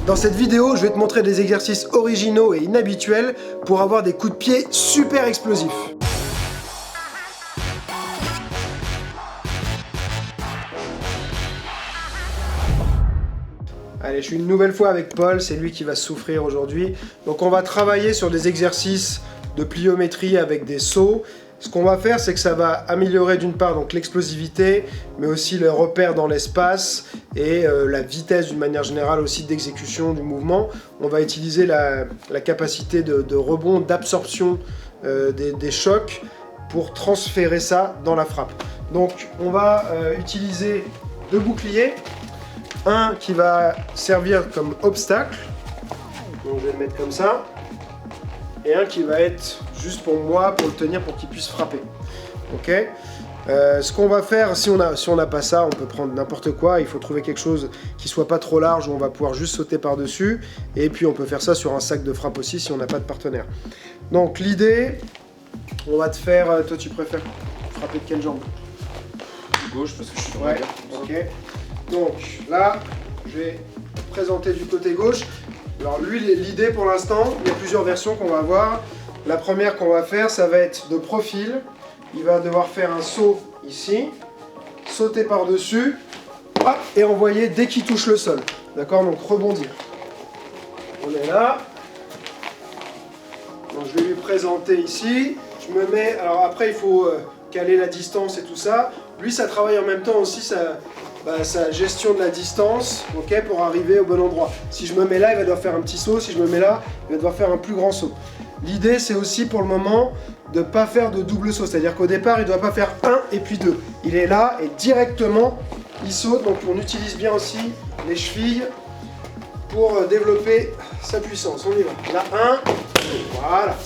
Dans cette vidéo, je vais te montrer des exercices originaux et inhabituels pour avoir des coups de pied super explosifs. Allez, je suis une nouvelle fois avec Paul, c'est lui qui va souffrir aujourd'hui. Donc on va travailler sur des exercices de pliométrie avec des sauts. Ce qu'on va faire, c'est que ça va améliorer d'une part donc l'explosivité, mais aussi le repère dans l'espace et la vitesse d'une manière générale aussi d'exécution du mouvement. On va utiliser la capacité de rebond, d'absorption des chocs pour transférer ça dans la frappe. Donc on va utiliser deux boucliers. Un qui va servir comme obstacle, donc je vais le mettre comme ça, et un qui va être juste pour moi, pour le tenir, pour qu'il puisse frapper. Ok. Ce qu'on va faire, si on n'a pas ça, on peut prendre n'importe quoi, il faut trouver quelque chose qui soit pas trop large, où on va pouvoir juste sauter par-dessus, et puis on peut faire ça sur un sac de frappe aussi si on n'a pas de partenaire. Donc l'idée, on va te faire, toi tu préfères frapper de quelle jambe? Gauche, parce que je suis ouais, ok. Donc là, je vais présenter du côté gauche. Alors lui, l'idée pour l'instant, il y a plusieurs versions qu'on va voir. La première qu'on va faire, ça va être de profil. Il va devoir faire un saut ici, sauter par-dessus, et envoyer dès qu'il touche le sol. D'accord? Donc rebondir. On est là. Donc je vais lui présenter ici. Je me mets. Alors après, il faut caler la distance et tout ça. Lui, ça travaille en même temps aussi sa gestion de la distance, ok, pour arriver au bon endroit. Si je me mets là, il va devoir faire un petit saut. Si je me mets là, il va devoir faire un plus grand saut. L'idée, c'est aussi pour le moment de ne pas faire de double saut. C'est-à-dire qu'au départ, il ne doit pas faire 1 et puis 2. Il est là et directement, il saute. Donc on utilise bien aussi les chevilles pour développer sa puissance. On y va. Là, 1, voilà.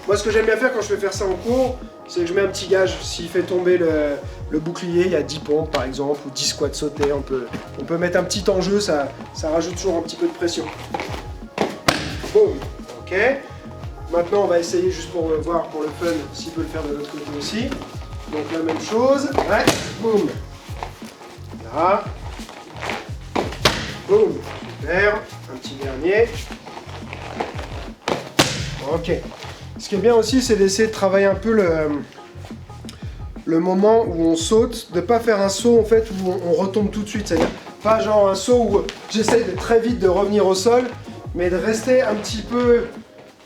Moi, ce que j'aime bien faire quand je fais faire ça en cours, c'est que je mets un petit gage. S'il fait tomber le bouclier, il y a 10 pompes par exemple, ou 10 squats sautés. On peut mettre un petit enjeu, ça rajoute toujours un petit peu de pression. Boum, ok. Maintenant, on va essayer juste pour voir pour le fun s'il peut le faire de l'autre côté aussi. Donc la même chose, ouais, boum. Là. Boum, super. Un petit dernier. Ok. Ce qui est bien aussi, c'est d'essayer de travailler un peu le moment où on saute, de ne pas faire un saut en fait où on retombe tout de suite, c'est-à-dire pas genre un saut où j'essaye de très vite de revenir au sol, mais de rester un petit peu,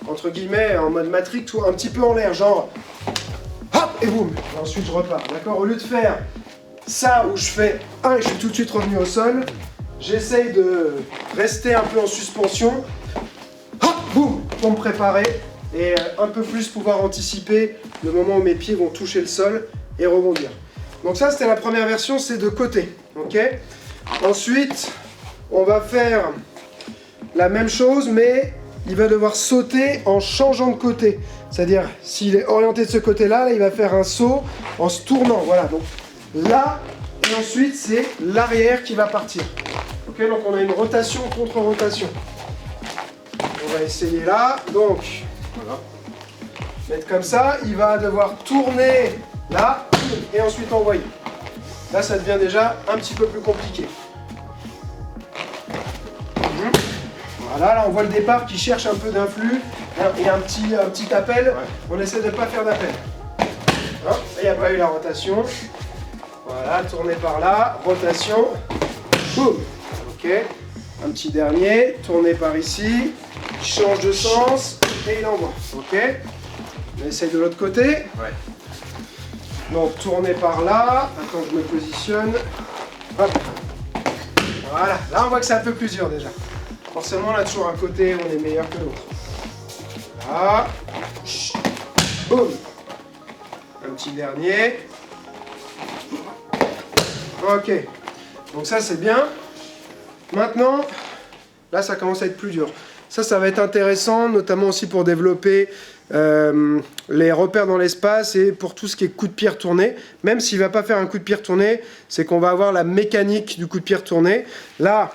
entre guillemets, en mode Matrix, ou un petit peu en l'air, genre hop et boum, et ensuite je repars, d'accord? Au lieu de faire ça où je fais 1 et je suis tout de suite revenu au sol, j'essaye de rester un peu en suspension, hop, boum, pour me préparer et un peu plus pouvoir anticiper le moment où mes pieds vont toucher le sol et rebondir. Donc ça, c'était la première version, c'est de côté, ok? Ensuite, on va faire la même chose, mais il va devoir sauter en changeant de côté. C'est-à-dire, s'il est orienté de ce côté-là, là, il va faire un saut en se tournant, voilà. Donc là, et ensuite, c'est l'arrière qui va partir. Ok, donc on a une rotation contre rotation. On va essayer là, donc... Voilà. Mettre comme ça, il va devoir tourner là et ensuite envoyer. Là, ça devient déjà un petit peu plus compliqué. Voilà, là on voit le départ qui cherche un peu d'influx. Il y a un petit appel. Ouais. On essaie de ne pas faire d'appel. Il n'y a pas eu la rotation. Voilà, tourner par là, rotation. Boum. Ok. Un petit dernier, tourner par ici. Il change de sens et il envoie. Ok. On essaye de l'autre côté. Ouais. Donc tourner par là. Attends, je me positionne. Hop. Voilà. Là, on voit que c'est un peu plus dur déjà. Forcément, là, toujours un côté, on est meilleur que l'autre. Là. Boum. Un petit dernier. Ok. Donc ça, c'est bien. Maintenant, là, ça commence à être plus dur. Ça va être intéressant, notamment aussi pour développer les repères dans l'espace et pour tout ce qui est coup de pied retourné. Même s'il ne va pas faire un coup de pied retourné, c'est qu'on va avoir la mécanique du coup de pied retourné. Là,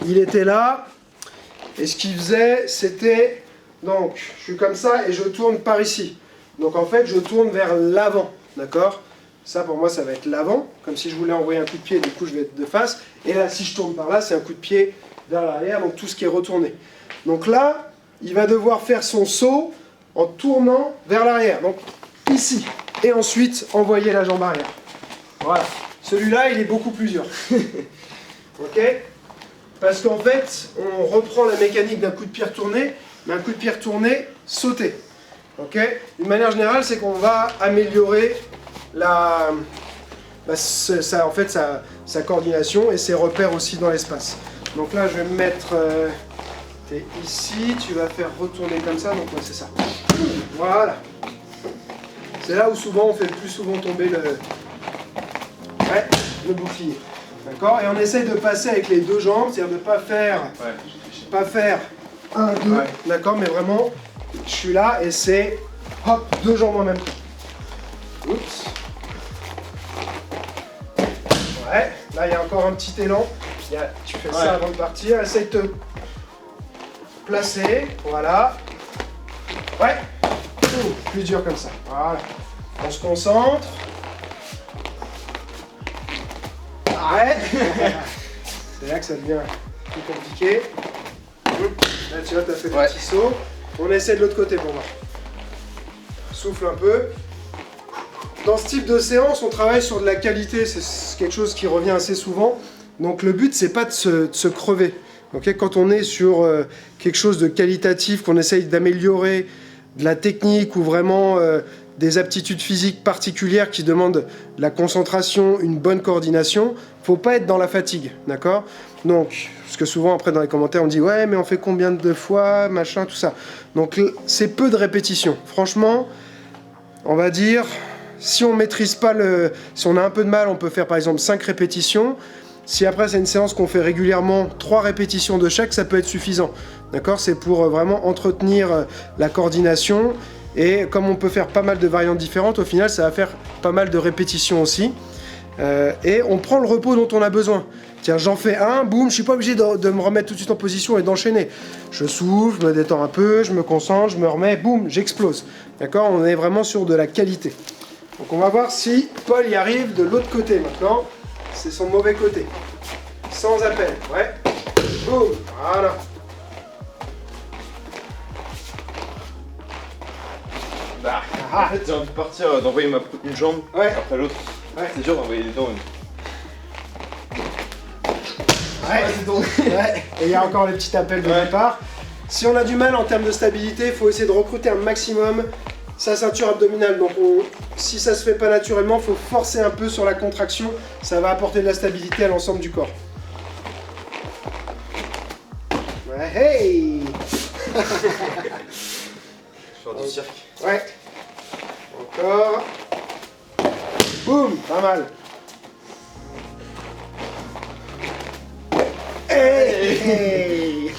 il était là, et ce qu'il faisait, c'était... Donc, je suis comme ça et je tourne par ici. Donc en fait, je tourne vers l'avant, d'accord? Ça, pour moi, ça va être l'avant, comme si je voulais envoyer un coup de pied, du coup, je vais être de face. Et là, si je tourne par là, c'est un coup de pied vers l'arrière, donc tout ce qui est retourné. Donc là, il va devoir faire son saut en tournant vers l'arrière, donc ici, et ensuite envoyer la jambe arrière. Voilà. Celui-là, il est beaucoup plus dur. Ok? Parce qu'en fait, on reprend la mécanique d'un coup de pied retourné, mais un coup de pied retourné sauté. Ok? D'une manière générale, c'est qu'on va améliorer sa coordination et ses repères aussi dans l'espace. Donc là, je vais me mettre... t'es ici, tu vas faire retourner comme ça, donc ouais, c'est ça. Voilà. C'est là où souvent on fait le plus souvent tomber le bouclier. D'accord? Et on essaye de passer avec les deux jambes, c'est-à-dire de ne pas faire 1, 2, d'accord? Mais vraiment, je suis là et c'est hop, deux jambes en même temps. Oups. Ouais, là il y a encore un petit élan. Tu fais ça avant de partir, essaye de te placer, voilà. Ouais, plus dur comme ça, voilà. On se concentre. Arrête. C'est là que ça devient plus compliqué. Là tu vois, tu as fait le petit saut. On essaie de l'autre côté pour voir. Souffle un peu. Dans ce type de séance, on travaille sur de la qualité, c'est quelque chose qui revient assez souvent. Donc le but, c'est pas de se crever. Okay, quand on est sur quelque chose de qualitatif, qu'on essaye d'améliorer de la technique ou vraiment des aptitudes physiques particulières qui demandent de la concentration, une bonne coordination, faut pas être dans la fatigue, d'accord? Donc, parce que souvent après dans les commentaires on dit ouais mais on fait combien de fois, machin, tout ça. Donc c'est peu de répétitions. Franchement, on va dire, si on maîtrise pas si on a un peu de mal, on peut faire par exemple 5 répétitions. Si après c'est une séance qu'on fait régulièrement, 3 répétitions de chaque, ça peut être suffisant. D'accord? C'est pour vraiment entretenir la coordination. Et comme on peut faire pas mal de variantes différentes, au final ça va faire pas mal de répétitions aussi. Et on prend le repos dont on a besoin. Tiens, j'en fais un, boum, je suis pas obligé de me remettre tout de suite en position et d'enchaîner. Je souffle, je me détends un peu, je me concentre, je me remets, boum, j'explose. D'accord? On est vraiment sur de la qualité. Donc on va voir si Paul y arrive de l'autre côté maintenant. C'est son mauvais côté. Sans appel, ouais. Boum, voilà. En fait, j'ai envie de partir, d'envoyer une jambe après l'autre. Ouais. C'est dur d'envoyer les dents. Ouais. Et il y a encore les petits appels de départ. Si on a du mal en termes de stabilité, il faut essayer de recruter un maximum sa ceinture abdominale. Donc si ça se fait pas naturellement, il faut forcer un peu sur la contraction. Ça va apporter de la stabilité à l'ensemble du corps. Ouais, hey. Faire du cirque. Ouais. Encore. Boum, pas mal. Hey.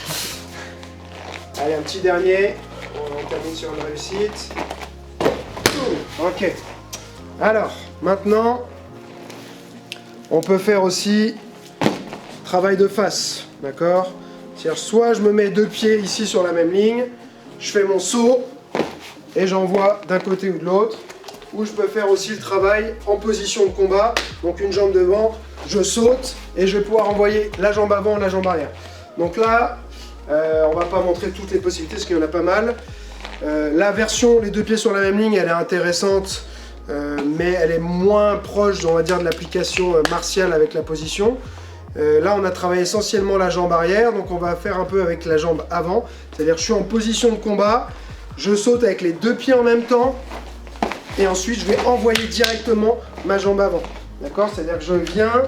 Allez, un petit dernier. On termine sur une réussite. Ok. Alors, maintenant, on peut faire aussi travail de face. D'accord? C'est-à-dire, soit je me mets 2 pieds ici sur la même ligne, je fais mon saut et j'envoie d'un côté ou de l'autre. Ou je peux faire aussi le travail en position de combat. Donc une jambe devant, je saute et je vais pouvoir envoyer la jambe avant, la jambe arrière. Donc là, on va pas montrer toutes les possibilités parce qu'il y en a pas mal. La version, les 2 pieds sur la même ligne, elle est intéressante, mais elle est moins proche, on va dire, de l'application martiale avec la position. Là, on a travaillé essentiellement la jambe arrière, donc on va faire un peu avec la jambe avant. C'est-à-dire, je suis en position de combat, je saute avec les 2 pieds en même temps, et ensuite, je vais envoyer directement ma jambe avant. D'accord? C'est-à-dire que je viens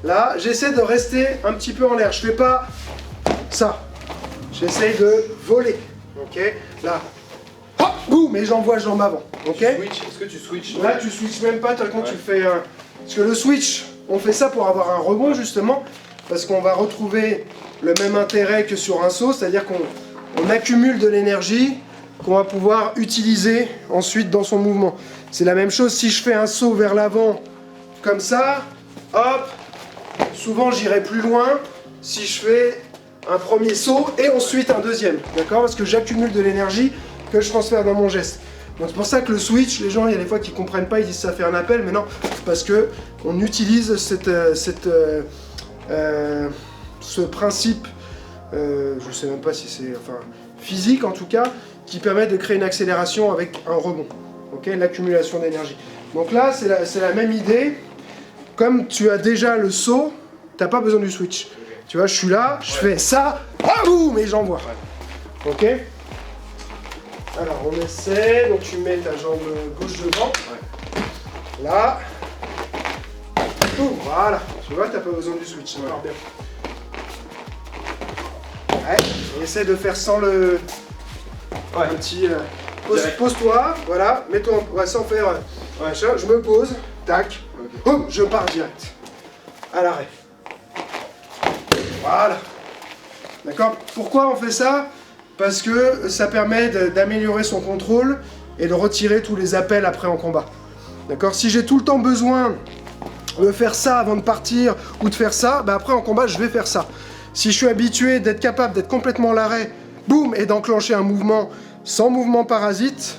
là, j'essaie de rester un petit peu en l'air. Je fais pas ça. J'essaie de voler. Ok? Là. Hop, boum, et j'envoie jambe avant. Ok? Est-ce que tu switches? Là, tu switches même pas, quand tu fais un... Parce que le switch, on fait ça pour avoir un rebond, justement, parce qu'on va retrouver le même intérêt que sur un saut, c'est-à-dire qu'on accumule de l'énergie qu'on va pouvoir utiliser ensuite dans son mouvement. C'est la même chose si je fais un saut vers l'avant, comme ça, hop, souvent j'irai plus loin si je fais un premier saut et ensuite un deuxième, d'accord? Parce que j'accumule de l'énergie que je transfère dans mon geste. Donc c'est pour ça que le switch, les gens, il y a des fois qui comprennent pas, ils disent ça fait un appel, mais non, parce que on utilise ce principe je sais même pas si c'est, enfin, physique en tout cas, qui permet de créer une accélération avec un rebond, ok, l'accumulation d'énergie. Donc là, c'est la même idée, comme tu as déjà le saut, t'as pas besoin du switch. Tu vois, je suis là, je fais ça, ah boum, et j'envoie. Ok. Alors on essaie, donc tu mets ta jambe gauche devant, là, boum, voilà, tu vois, t'as pas besoin du switch, ça part bien. Ouais, et essaie de faire sans le... un petit... pose-toi, voilà, mets-toi sans faire... machin, je me pose, tac, boum, je pars direct, à l'arrêt. Voilà. D'accord? Pourquoi on fait ça? Parce que ça permet d'améliorer son contrôle et de retirer tous les appels après en combat. D'accord? Si j'ai tout le temps besoin de faire ça avant de partir ou de faire ça, bah après en combat je vais faire ça. Si je suis habitué d'être capable d'être complètement à l'arrêt, boum, et d'enclencher un mouvement sans mouvement parasite,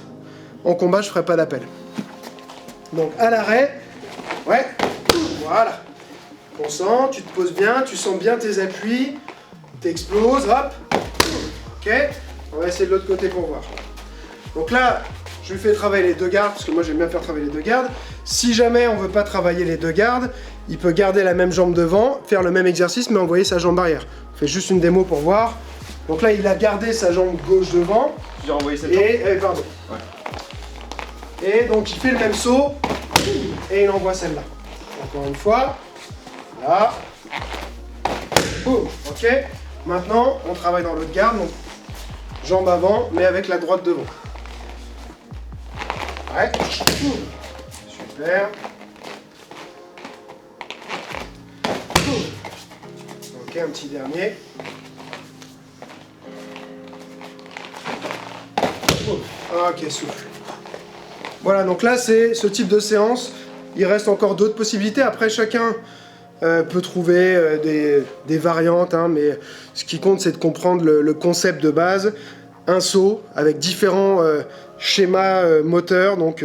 en combat je ferai pas d'appel. Donc à l'arrêt, ouais, voilà. Concentre, tu te poses bien, tu sens bien tes appuis, t'exploses, hop. Ok, on va essayer de l'autre côté pour voir. Donc là, je lui fais travailler les deux gardes, parce que moi j'aime bien faire travailler les deux gardes. Si jamais on veut pas travailler les deux gardes, il peut garder la même jambe devant, faire le même exercice, mais envoyer sa jambe arrière. On fait juste une démo pour voir. Donc là, il a gardé sa jambe gauche devant. J'ai envoyé cette jambe. Pardon. Ouais. Et donc il fait le même saut, et il envoie celle-là. Encore une fois. Là. Boum. Ok. Maintenant, on travaille dans l'autre garde. Donc, jambe avant, mais avec la droite devant. Ouais. Super. Ok, un petit dernier. Ok, souffle. Voilà, donc là, c'est ce type de séance. Il reste encore d'autres possibilités. Après, chacun peut trouver des variantes, hein, mais ce qui compte, c'est de comprendre le concept de base. Un saut avec différents schémas moteurs, donc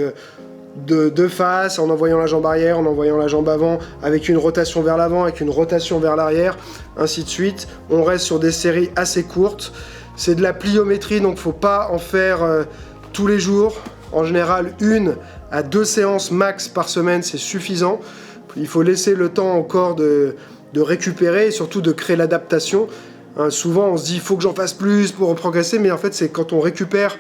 de face, en envoyant la jambe arrière, en envoyant la jambe avant, avec une rotation vers l'avant, avec une rotation vers l'arrière, ainsi de suite. On reste sur des séries assez courtes. C'est de la pliométrie, donc faut pas en faire tous les jours. En général, 1 à 2 séances max par semaine, c'est suffisant. Il faut laisser le temps au corps de récupérer et surtout de créer l'adaptation. Hein, souvent, on se dit, il faut que j'en fasse plus pour progresser, mais en fait, c'est quand on récupère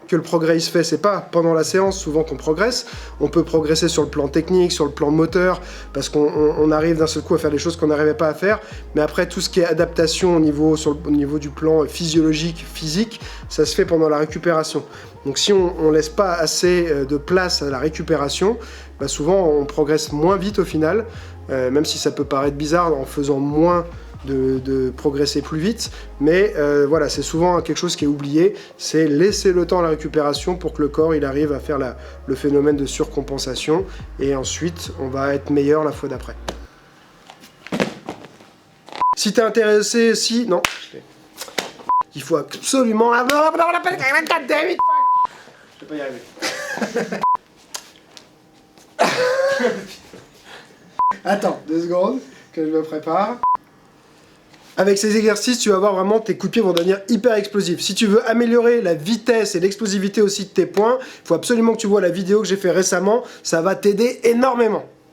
que le progrès il se fait. C'est pas pendant la séance souvent qu'on progresse. On peut progresser sur le plan technique, sur le plan moteur, parce qu'on arrive d'un seul coup à faire des choses qu'on n'arrivait pas à faire. Mais après, tout ce qui est adaptation au niveau du plan physiologique, physique, ça se fait pendant la récupération. Donc si on laisse pas assez de place à la récupération, bah souvent on progresse moins vite au final, même si ça peut paraître bizarre en faisant moins de progresser plus vite, mais voilà, c'est souvent quelque chose qui est oublié, c'est laisser le temps à la récupération pour que le corps il arrive à faire le phénomène de surcompensation, et ensuite on va être meilleur la fois d'après. Si t'es intéressé, non, il faut absolument la... Je vais pas y arriver. Attends, 2 secondes, que je me prépare. Avec ces exercices, tu vas voir vraiment tes coups de pied vont devenir hyper explosifs. Si tu veux améliorer la vitesse et l'explosivité aussi de tes points, il faut absolument que tu vois la vidéo que j'ai fait récemment, ça va t'aider énormément.